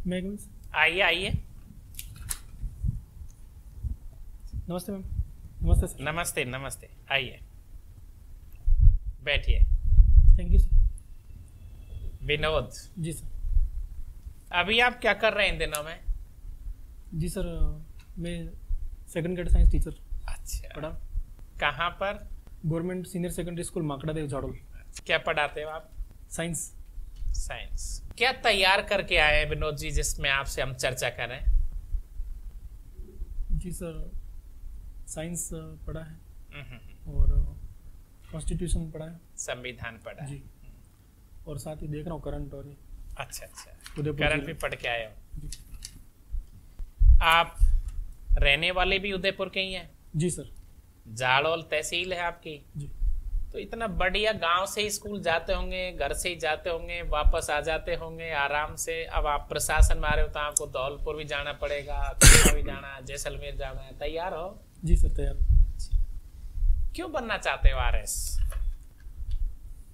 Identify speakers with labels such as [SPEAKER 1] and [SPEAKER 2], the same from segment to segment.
[SPEAKER 1] Ma'am
[SPEAKER 2] आइए आइए।
[SPEAKER 1] नमस्ते मैम। नमस्ते सर।
[SPEAKER 2] नमस्ते नमस्ते, आइए बैठिए।
[SPEAKER 1] Thank you sir.
[SPEAKER 2] विनोद,
[SPEAKER 1] जी सर।
[SPEAKER 2] अभी आप क्या कर रहे हैं इन दिनों में?
[SPEAKER 1] जी सर, मैं सेकंड ग्रेड साइंस टीचर
[SPEAKER 2] अच्छा,
[SPEAKER 1] पढ़ा।
[SPEAKER 2] कहाँ पर?
[SPEAKER 1] Government senior secondary school Makda Dev Jhadol.
[SPEAKER 2] क्या पढ़ाते हो आप?
[SPEAKER 1] साइंस।
[SPEAKER 2] साइंस। क्या तैयार करके आए हैं विनोद जी जिसमें आपसे हम चर्चा करें?
[SPEAKER 1] जी सर, साइंस पढ़ा है
[SPEAKER 2] हम्म,
[SPEAKER 1] और कॉन्स्टिट्यूशन पढ़ा है।
[SPEAKER 2] संविधान पढ़ा है।
[SPEAKER 1] जी, और साथ ही देख रहा हूँ करंट और ये
[SPEAKER 2] अच्छा अच्छा,
[SPEAKER 1] उदयपुर
[SPEAKER 2] करंट
[SPEAKER 1] जिले।
[SPEAKER 2] भी पढ़ के आए हो।
[SPEAKER 1] जी।
[SPEAKER 2] आप रहने वाले भी उदयपुर के ही हैं?
[SPEAKER 1] जी सर।
[SPEAKER 2] जाड़ोल तहसील है आपकी?
[SPEAKER 1] जी।
[SPEAKER 2] तो इतना बढ़िया, गांव से ही स्कूल जाते होंगे, घर से ही जाते होंगे, वापस आ जाते होंगे आराम से। अब आप प्रशासन में आ रहे हो तो आपको धौलपुर भी जाना पड़ेगा, खुलना भी जाना है, जैसलमेर जाना है। तैयार हो?
[SPEAKER 1] जी सर, तैयार।
[SPEAKER 2] क्यों बनना चाहते हो आरएस?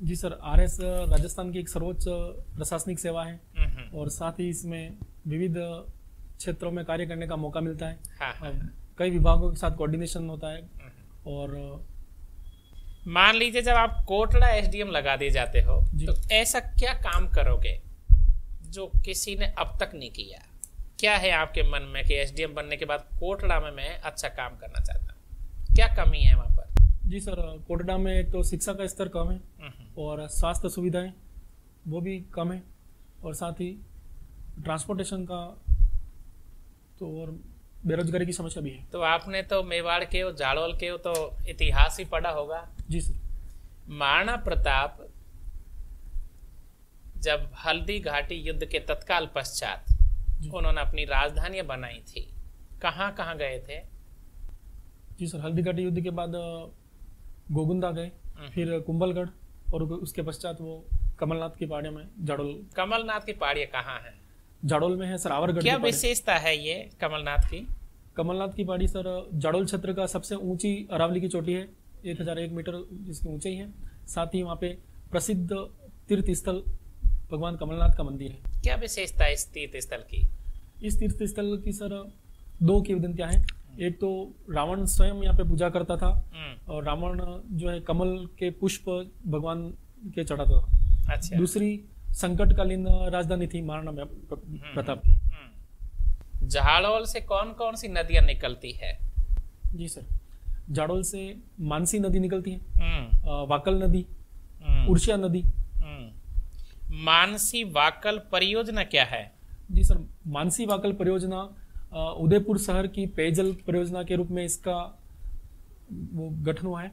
[SPEAKER 1] जी सर, आरएस राजस्थान की एक सर्वोच्च प्रशासनिक सेवा है और साथ ही इसमें विविध क्षेत्रों में कार्य करने का मौका मिलता है।
[SPEAKER 2] हाँ, हाँ।
[SPEAKER 1] कई विभागों के साथ कोऑर्डिनेशन होता है। और
[SPEAKER 2] मान लीजिए जब आप कोटड़ा एसडीएम लगा दिए जाते हो तो ऐसा क्या काम करोगे जो किसी ने अब तक नहीं किया? क्या है आपके मन में कि एसडीएम बनने के बाद कोटड़ा में मैं अच्छा काम करना चाहता हूँ? क्या कमी है वहां पर?
[SPEAKER 1] जी सर, कोटड़ा में एक तो शिक्षा का स्तर कम है और स्वास्थ्य सुविधाएं वो भी कम है और साथ ही ट्रांसपोर्टेशन का तो और बेरोजगारी की समस्या भी है।
[SPEAKER 2] तो आपने तो मेवाड़ के हो, जाड़ोल के हो, तो इतिहास ही पढ़ा होगा।
[SPEAKER 1] जी सर।
[SPEAKER 2] महाराणा प्रताप जब हल्दी घाटी युद्ध के तत्काल पश्चात उन्होंने अपनी राजधानियां बनाई थी, कहाँ कहाँ गए थे?
[SPEAKER 1] जी सर, हल्दी घाटी युद्ध के बाद गोगुंदा गए, फिर कुंभलगढ़ और उसके पश्चात वो कमलनाथ की पहाड़ियों में जाड़ोल।
[SPEAKER 2] कमलनाथ की पहाड़ियां कहाँ है?
[SPEAKER 1] जाड़ोल में है सर, आवरगढ़।
[SPEAKER 2] क्या विशेषता है ये कमलनाथ की?
[SPEAKER 1] कमलनाथ की पहाड़ी सर जाड़ोल क्षेत्र का सबसे ऊंची अरावली की चोटी है, 1001 मीटर जिसकी ऊंचाई है। साथ ही वहाँ पे प्रसिद्ध तीर्थ स्थल भगवान कमलनाथ का मंदिर है।
[SPEAKER 2] क्या विशेषता है इस तीर्थ स्थल की?
[SPEAKER 1] इस तीर्थ स्थल की सर दो किंवदंतियां हैं। एक तो रावण स्वयं यहाँ पे पूजा करता था और रावण जो है कमल के पुष्प भगवान के चढ़ाता था।
[SPEAKER 2] अच्छा।
[SPEAKER 1] दूसरी संकटकालीन राजधानी थी महाराणा प्रताप की।
[SPEAKER 2] झाड़ोल से कौन कौन सी नदियां निकलती है?
[SPEAKER 1] जी सर, जाड़ोल से मानसी नदी निकलती है, वाकल नदी, उड़िया नदी।
[SPEAKER 2] मानसी वाकल परियोजना क्या है?
[SPEAKER 1] जी सर, मानसी वाकल परियोजना उदयपुर शहर की पेयजल परियोजना के रूप में इसका वो गठन हुआ है।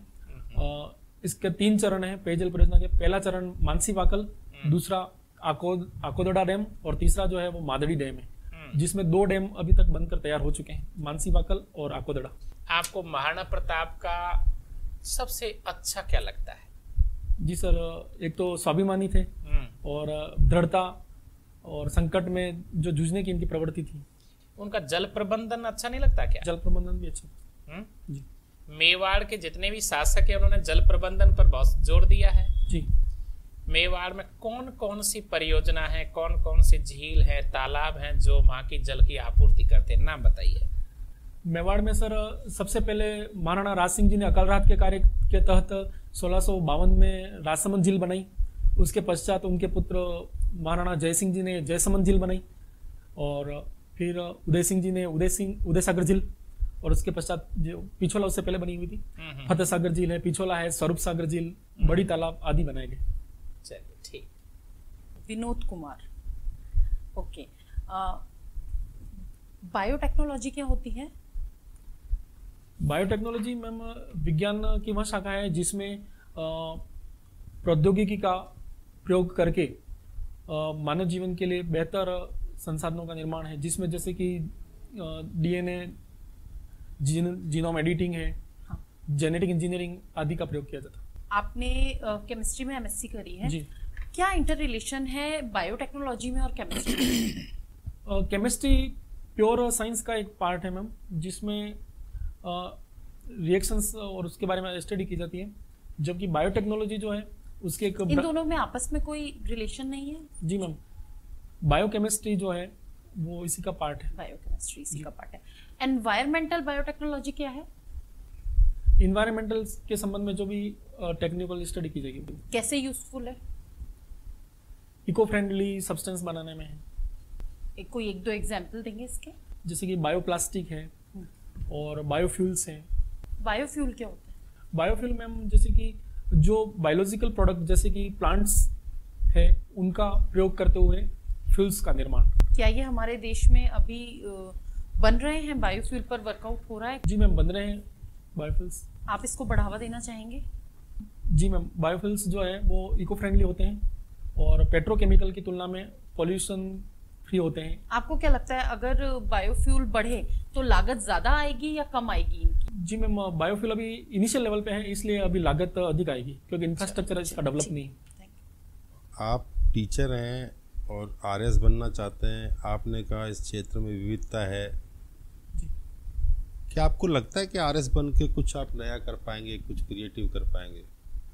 [SPEAKER 1] इसके 3 चरण है पेयजल परियोजना के। पहला चरण मानसी वाकल, दूसरा आकोदड़ा डैम और तीसरा जो है वो मादड़ी डैम है, जिसमें 2 डैम अभी तक बनकर तैयार हो चुके हैं, मानसी वाकल और आकोदड़ा।
[SPEAKER 2] आपको महाराणा प्रताप का सबसे अच्छा क्या लगता है?
[SPEAKER 1] जी सर, एक तो स्वाभिमानी थे और दृढ़ता और संकट में जो जूझने की इनकी प्रवृत्ति थी।
[SPEAKER 2] उनका जल प्रबंधन अच्छा नहीं लगता क्या?
[SPEAKER 1] जल प्रबंधन भी अच्छा। जी।
[SPEAKER 2] मेवाड़ के जितने भी शासक है उन्होंने जल प्रबंधन पर बहुत जोर दिया है।
[SPEAKER 1] जी।
[SPEAKER 2] मेवाड़ में कौन कौन सी परियोजना है, कौन कौन सी झील है, तालाब हैं जो वहां की जल की आपूर्ति करते हैं? नाम बताइए।
[SPEAKER 1] मेवाड़ में सर सबसे पहले महाराणा राज सिंह जी ने अकाल रात के कार्य के तहत 1652 में राजसमंद झील बनाई। उसके पश्चात उनके पुत्र महाराणा जय सिंह जी ने जयसमंद झील बनाई और फिर उदय सिंह जी ने उदय सागर झील, और उसके पश्चात जो पिछोला उससे पहले बनी हुई थी, फतेह सागर झील है, पिछोला है, स्वरूप सागर झील, बड़ी तालाब आदि बनाए गए।
[SPEAKER 2] चलिए ठीक।
[SPEAKER 3] विनोद कुमार, ओके। बायोटेक्नोलॉजी क्या होती है?
[SPEAKER 1] बायोटेक्नोलॉजी मैम विज्ञान की वह शाखा है जिसमें प्रौद्योगिकी का प्रयोग करके मानव जीवन के लिए बेहतर संसाधनों का निर्माण है, जिसमें जैसे कि डीएनए, जीनोम एडिटिंग है, जेनेटिक इंजीनियरिंग आदि का प्रयोग किया जाता है।
[SPEAKER 3] आपने केमिस्ट्री में एमएससी करी है।
[SPEAKER 1] जी।
[SPEAKER 3] क्या इंटर रिलेशन है बायोटेक्नोलॉजी में और केमिस्ट्री में?
[SPEAKER 1] केमिस्ट्री प्योर साइंस का एक पार्ट है मैम, जिसमें रिएक्शंस और उसके बारे में स्टडी की जाती है, जबकि बायोटेक्नोलॉजी जो है उसके एक
[SPEAKER 3] इन दोनों में आपस में कोई रिलेशन नहीं है?
[SPEAKER 1] जी मैम, बायोकेमिस्ट्री जो है वो इसी का पार्ट है।
[SPEAKER 3] बायोकेमिस्ट्री इसी का पार्ट है। एनवायरमेंटल बायोटेक्नोलॉजी क्या है?
[SPEAKER 1] इन्वायरमेंटल के संबंध में जो भी टेक्निकल स्टडी की जाएगी,
[SPEAKER 3] कैसे यूजफुल है?
[SPEAKER 1] इको फ्रेंडली सब्सटेंस बनाने में है।
[SPEAKER 3] कोई एक दो एग्जाम्पल देंगे इसके?
[SPEAKER 1] जैसे कि बायोप्लास्टिक है और बायोफ्यूल्स हैं।
[SPEAKER 3] बायोफ्यूल क्या होता है?
[SPEAKER 1] बायोफ्यूल मैम जैसे कि जो बायोलॉजिकल प्रोडक्ट जैसे कि प्लांट्स है उनका प्रयोग करते हुए फ्यूल्स का निर्माण।
[SPEAKER 3] क्या ये हमारे देश में अभी बन रहे हैं? बायोफ्यूल पर वर्कआउट हो रहा है?
[SPEAKER 1] जी मैम, बन रहे हैं बायोफ्यूल्स।
[SPEAKER 3] आप इसको बढ़ावा देना चाहेंगे?
[SPEAKER 1] जी मैम, बायोफ्यूल्स जो है वो इको फ्रेंडली होते हैं और पेट्रोकेमिकल की तुलना में पॉल्यूशन फ्री होते हैं।
[SPEAKER 3] आपको क्या लगता है अगर बायोफ्यूल बढ़े तो लागत ज्यादा आएगी या कम आएगी इनकी?
[SPEAKER 1] जी मैम, बायोफ्यूल अभी इनिशियल लेवल पे है, इसलिए अभी लागत अधिक आएगी क्योंकि इंफ्रास्ट्रक्चर इसका डेवलप नहीं है।
[SPEAKER 4] आप टीचर हैं और आरएस बनना चाहते हैं। आपने कहा इस क्षेत्र में विविधता है। क्या आपको लगता है कि आरएस बन के कुछ आप नया कर पाएंगे, कुछ क्रिएटिव कर पाएंगे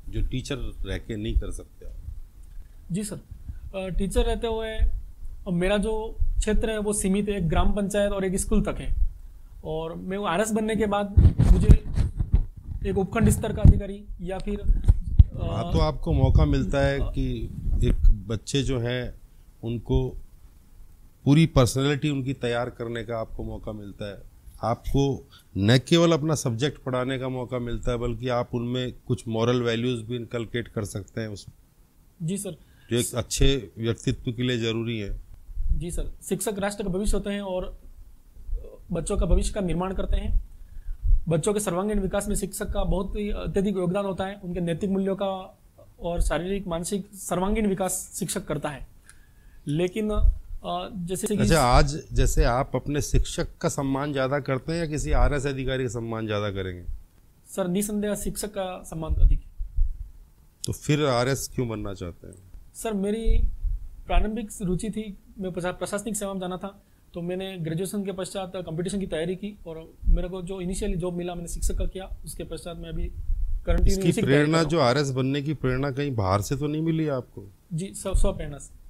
[SPEAKER 4] जो टीचर रह के नहीं कर सकते आप?
[SPEAKER 1] जी सर, टीचर रहते हुए मेरा जो क्षेत्र है वो सीमित है, एक ग्राम पंचायत और एक स्कूल तक है। और मैं वो आरएस बनने के बाद मुझे एक उपखंड स्तर का अधिकारी या फिर
[SPEAKER 4] हाँ, तो आपको मौका मिलता है कि एक बच्चे जो हैं उनको पूरी पर्सनैलिटी उनकी तैयार करने का आपको मौका मिलता है। आपको न केवल अपना सब्जेक्ट पढ़ाने का मौका मिलता है बल्कि आप उनमें कुछ मॉरल वैल्यूज भी इनकलकेट कर सकते हैं उसमें।
[SPEAKER 1] जी सर,
[SPEAKER 4] जो एक अच्छे व्यक्तित्व के लिए जरूरी है।
[SPEAKER 1] जी सर, शिक्षक राष्ट्र का भविष्य होते हैं और बच्चों का भविष्य का निर्माण करते हैं। बच्चों के सर्वांगीण विकास में शिक्षक का बहुत ही अत्यधिक योगदान होता है। उनके नैतिक मूल्यों का और शारीरिक मानसिक सर्वांगीण विकास शिक्षक करता है। लेकिन जैसे कि
[SPEAKER 4] अच्छा, आज जैसे आप अपने शिक्षक का सम्मान ज्यादा करते हैं या किसी आरएस अधिकारी का सम्मान ज्यादा करेंगे?
[SPEAKER 1] सर, निसंदेह शिक्षक का सम्मान अधिक है।
[SPEAKER 4] तो फिर आरएस क्यों बनना चाहते हैं?
[SPEAKER 1] सर, मेरी प्रारंभिक रुचि थी, मैं प्रशासनिक सेवा में जाना था, तो मैंने ग्रेजुएशन के पश्चात कंपटीशन की तैयारी की और मेरे को जो इनिशियली जॉब मिला मैंने शिक्षक का किया। उसके पश्चात मैं अभी
[SPEAKER 4] इसकी प्रेरणा, जो आरएस बनने की प्रेरणा कहीं बाहर से तो नहीं मिली आपको?
[SPEAKER 1] जी, स्व प्रेरणा से।